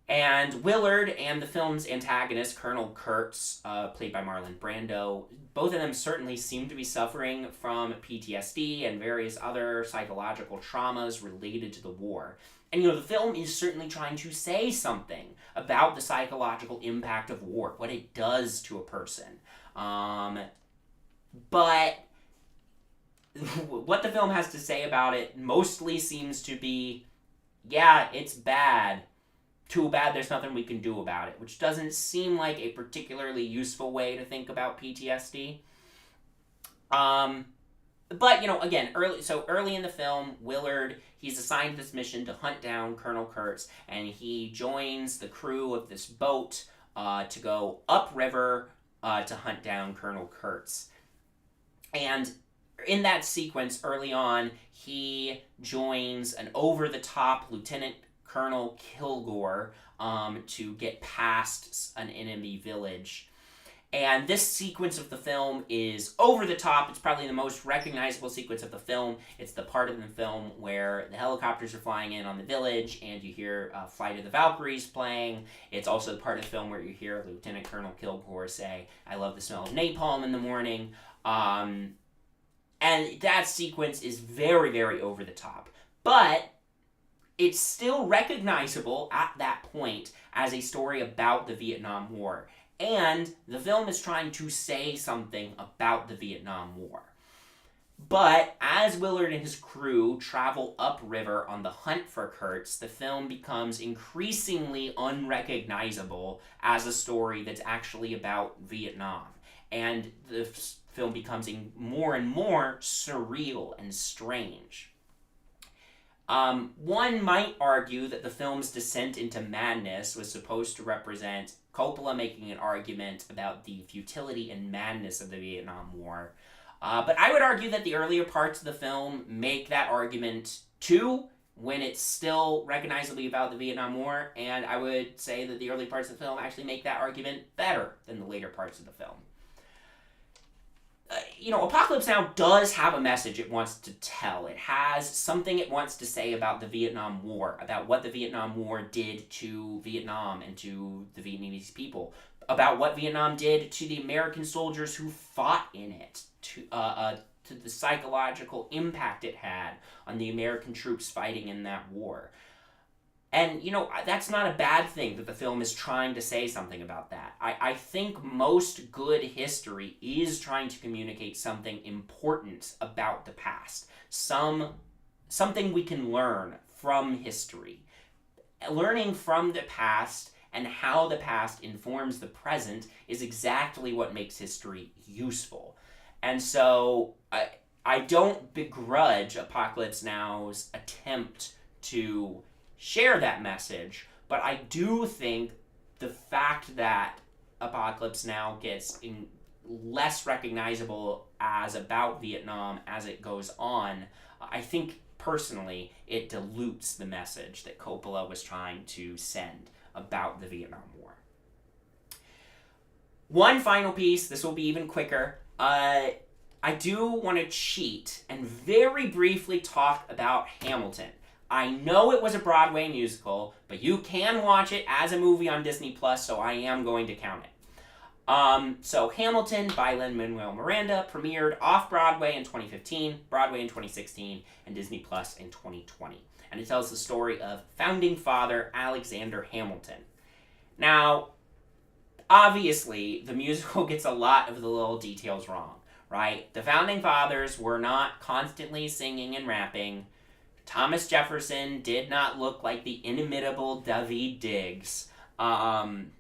And Willard and the film's antagonist, Colonel Kurtz, played by Marlon Brando, both of them certainly seem to be suffering from PTSD and various other psychological traumas related to the war. And, the film is certainly trying to say something about the psychological impact of war, what it does to a person. But what the film has to say about it mostly seems to be, yeah, it's bad. Too bad there's nothing we can do about it, which doesn't seem like a particularly useful way to think about PTSD. But, again, early in the film, Willard, he's assigned this mission to hunt down Colonel Kurtz, and he joins the crew of this boat to go upriver to hunt down Colonel Kurtz. And in that sequence, early on, he joins an over-the-top Lieutenant Colonel Kilgore to get past an enemy village. And this sequence of the film is over the top. It's probably the most recognizable sequence of the film. It's the part of the film where the helicopters are flying in on the village and you hear Flight of the Valkyries playing. It's also the part of the film where you hear Lieutenant Colonel Kilgore say, "I love the smell of napalm in the morning." And that sequence is very, very over the top. But it's still recognizable at that point as a story about the Vietnam War. And the film is trying to say something about the Vietnam War. But as Willard and his crew travel upriver on the hunt for Kurtz, the film becomes increasingly unrecognizable as a story that's actually about Vietnam. And the film becomes more and more surreal and strange. One might argue that the film's descent into madness was supposed to represent Coppola making an argument about the futility and madness of the Vietnam War. But I would argue that the earlier parts of the film make that argument too, when it's still recognizably about the Vietnam War, and I would say that the early parts of the film actually make that argument better than the later parts of the film. Apocalypse Now does have a message it wants to tell. It has something it wants to say about the Vietnam War, about what the Vietnam War did to Vietnam and to the Vietnamese people, about what Vietnam did to the American soldiers who fought in it, to the psychological impact it had on the American troops fighting in that war. And, that's not a bad thing that the film is trying to say something about that. I think most good history is trying to communicate something important about the past. Something we can learn from history. Learning from the past and how the past informs the present is exactly what makes history useful. And so I don't begrudge Apocalypse Now's attempt to share that message, but I do think the fact that Apocalypse Now gets less recognizable as about Vietnam as it goes on, I think personally it dilutes the message that Coppola was trying to send about the Vietnam War. One final piece, this will be even quicker. I do want to cheat and very briefly talk about Hamilton. I know it was a Broadway musical, but you can watch it as a movie on Disney+, so I am going to count it. So Hamilton by Lin-Manuel Miranda premiered off-Broadway in 2015, Broadway in 2016, and Disney+ in 2020. And it tells the story of founding father Alexander Hamilton. Now, obviously, the musical gets a lot of the little details wrong, right? The founding fathers were not constantly singing and rapping. Thomas Jefferson did not look like the inimitable Daveed Diggs. And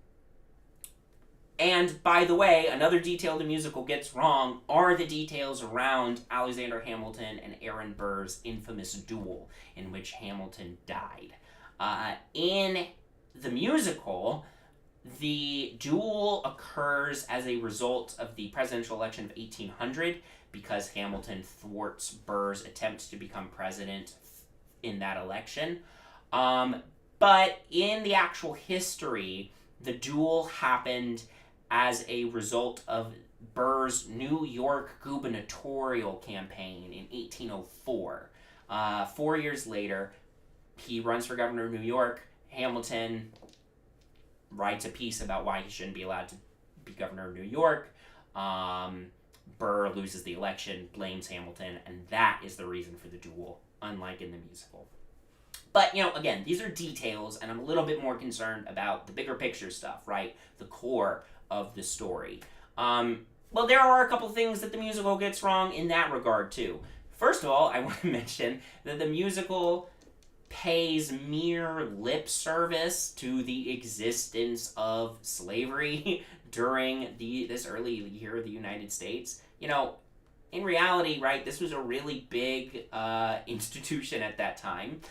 by the way, another detail the musical gets wrong are the details around Alexander Hamilton and Aaron Burr's infamous duel in which Hamilton died. In the musical, the duel occurs as a result of the presidential election of 1800 because Hamilton thwarts Burr's attempt to become president in that election. But in the actual history, the duel happened as a result of Burr's New York gubernatorial campaign in 1804. 4 years later, he runs for governor of New York. Hamilton writes a piece about why he shouldn't be allowed to be governor of New York. Burr loses the election, blames Hamilton, and that is the reason for the duel, unlike in the musical. But, again, these are details, and I'm a little bit more concerned about the bigger picture stuff, right? The core of the story. Well, there are a couple things that the musical gets wrong in that regard, too. First of all, I want to mention that the musical pays mere lip service to the existence of slavery during this early year of the United States. In reality, right, this was a really big institution at that time.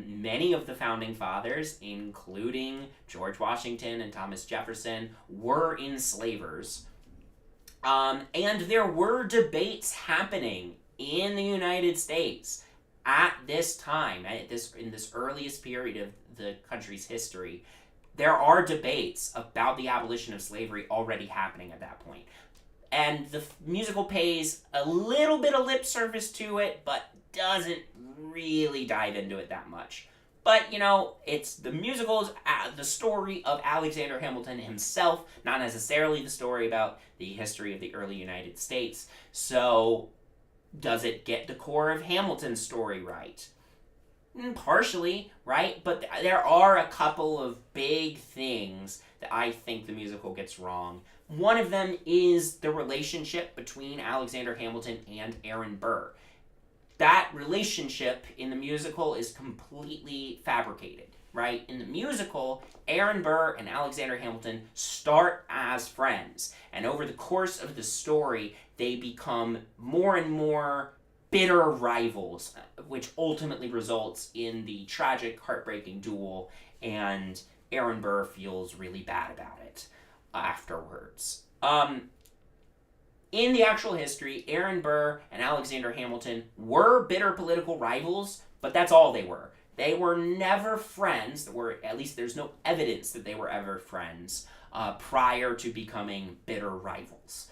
Many of the founding fathers, including George Washington and Thomas Jefferson, were enslavers. And there were debates happening in the United States at this time, in this earliest period of the country's history. There are debates about the abolition of slavery already happening at that point. And the musical pays a little bit of lip service to it, but doesn't really dive into it that much. But, it's the musical's the story of Alexander Hamilton himself, not necessarily the story about the history of the early United States. So, does it get the core of Hamilton's story right? Partially, right? But there are a couple of big things that I think the musical gets wrong. One of them is the relationship between Alexander Hamilton and Aaron Burr. That relationship in the musical is completely fabricated, right? In the musical, Aaron Burr and Alexander Hamilton start as friends, and over the course of the story, they become more and more bitter rivals, which ultimately results in the tragic, heartbreaking duel, and Aaron Burr feels really bad about it afterwards. In the actual history, Aaron Burr and Alexander Hamilton were bitter political rivals, but that's all they were. They were never friends, or at least there's no evidence that they were ever friends prior to becoming bitter rivals.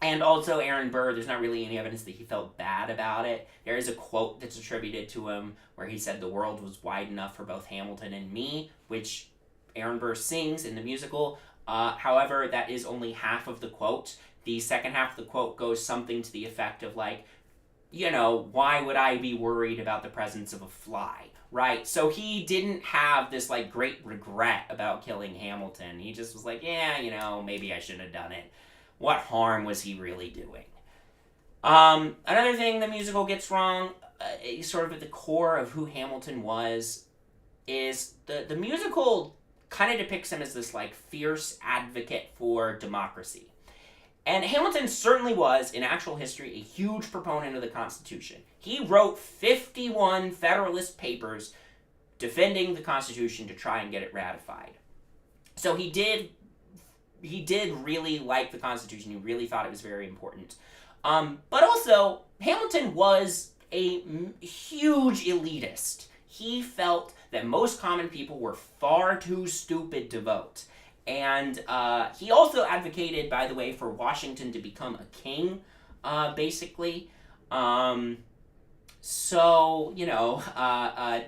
And also, Aaron Burr, there's not really any evidence that he felt bad about it. There is a quote that's attributed to him where he said, "The world was wide enough for both Hamilton and me," which Aaron Burr sings in the musical. However, that is only half of the quote. The second half of the quote goes something to the effect of, like, why would I be worried about the presence of a fly? Right? So he didn't have this, like, great regret about killing Hamilton. He just was like, yeah, maybe I shouldn't have done it. What harm was he really doing? Another thing the musical gets wrong, sort of at the core of who Hamilton was, is the musical kind of depicts him as this, like, fierce advocate for democracy. And Hamilton certainly was, in actual history, a huge proponent of the Constitution. He wrote 51 Federalist Papers defending the Constitution to try and get it ratified. So he did really like the Constitution. He really thought it was very important. But also, Hamilton was a huge elitist. He felt that most common people were far too stupid to vote. And he also advocated, by the way, for Washington to become a king, basically.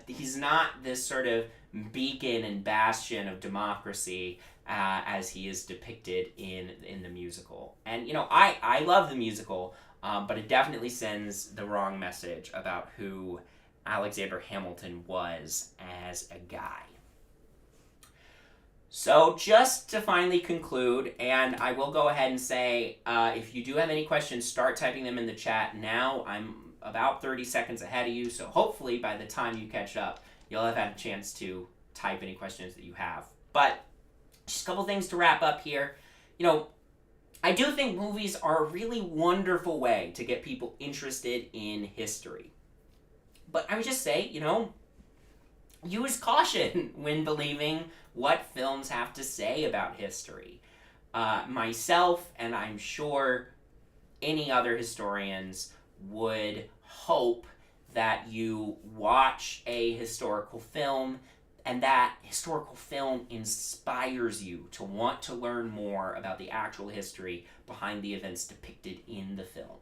He's not this sort of beacon and bastion of democracy as he is depicted in the musical. And, I love the musical, but it definitely sends the wrong message about who Alexander Hamilton was as a guy. So just to finally conclude, and I will go ahead and say, if you do have any questions, start typing them in the chat now. I'm about 30 seconds ahead of you, so hopefully by the time you catch up, you'll have had a chance to type any questions that you have. But just a couple things to wrap up here. I do think movies are a really wonderful way to get people interested in history. But I would just say, use caution when believing what films have to say about history. Myself, and I'm sure any other historians, would hope that you watch a historical film and that historical film inspires you to want to learn more about the actual history behind the events depicted in the film.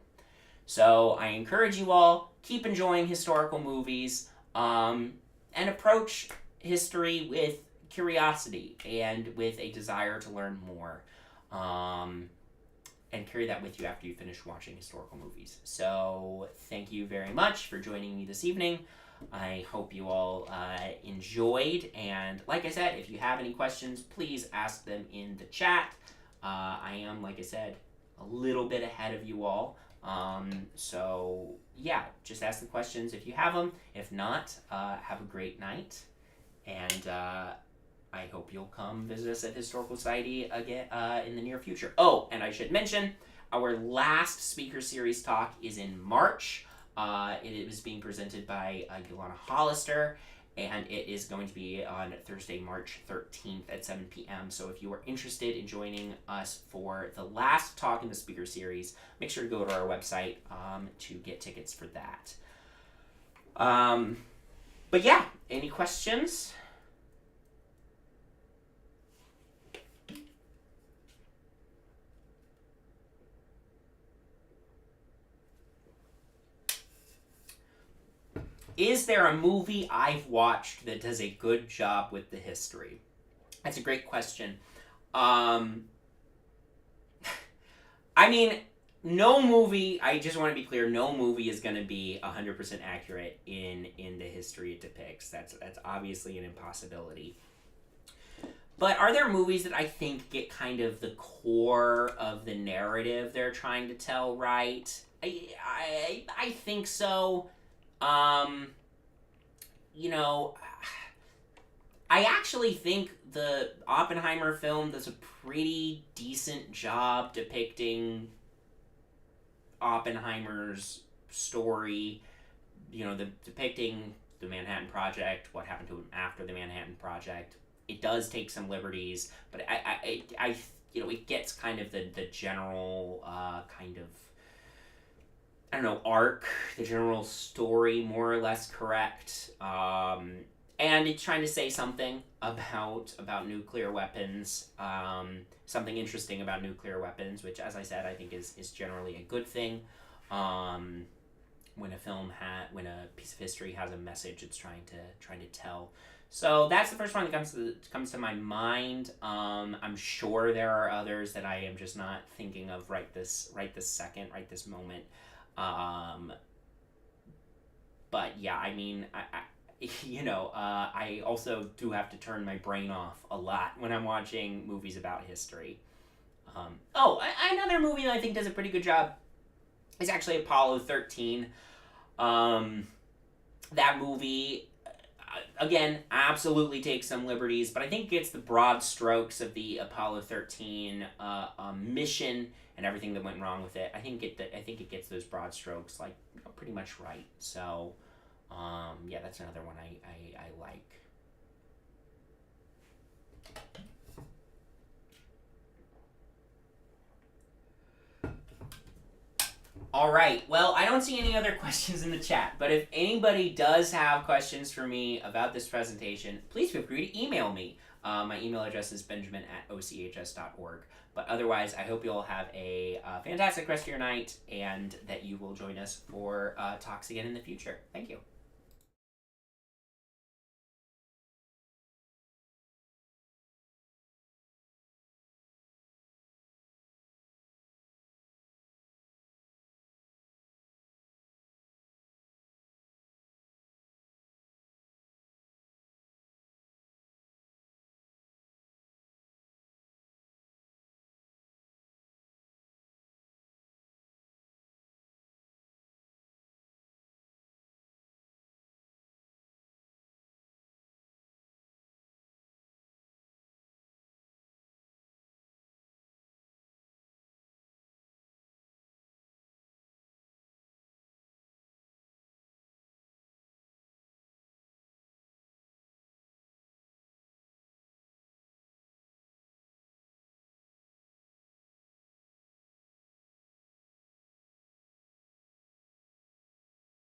So I encourage you all, keep enjoying historical movies, and approach history with curiosity and with a desire to learn more, and carry that with you after you finish watching historical movies. So thank you very much for joining me this evening. I hope you all enjoyed, and like I said, if you have any questions, please ask them in the chat. I am, like I said, a little bit ahead of you all. So yeah, just ask the questions if you have them. If not, have a great night, and I hope you'll come visit us at Historical Society again in the near future. Oh, and I should mention, our last speaker series talk is in March. It is being presented by Yolanda Hollister, and it is going to be on Thursday, March 13th at 7 p.m. So if you are interested in joining us for the last talk in the speaker series, make sure to go to our website to get tickets for that. But yeah, any questions? Is there a movie I've watched that does a good job with the history? That's a great question. I mean, no movie, I just want to be clear, no movie is going to be 100% accurate in the history it depicts. That's obviously an impossibility. But are there movies that I think get kind of the core of the narrative they're trying to tell right? I think so. Um, you know, I actually think the Oppenheimer film does a pretty decent job depicting Oppenheimer's story. Depicting the Manhattan Project, what happened to him after the Manhattan Project. It does take some liberties, but it gets kind of the general kind of, I don't know, arc, the general story more or less correct. And it's trying to say something about nuclear weapons, something interesting about nuclear weapons, which, as I said, I think is generally a good thing. When when a piece of history has a message it's trying to tell. So that's the first one that comes to my mind. I'm sure there are others that I am just not thinking of right this second, right this moment. But yeah, I mean, I also do have to turn my brain off a lot when I'm watching movies about history. Another movie that I think does a pretty good job is actually Apollo 13. That movie, again, absolutely takes some liberties, but I think it gets the broad strokes of the Apollo 13 mission and everything that went wrong with it. I think it gets those broad strokes pretty much right. So, yeah, that's another one I like. All right. Well, I don't see any other questions in the chat, but if anybody does have questions for me about this presentation, please feel free to email me. My email address is benjamin@ochs.org. But otherwise, I hope you all have a fantastic rest of your night and that you will join us for talks again in the future. Thank you.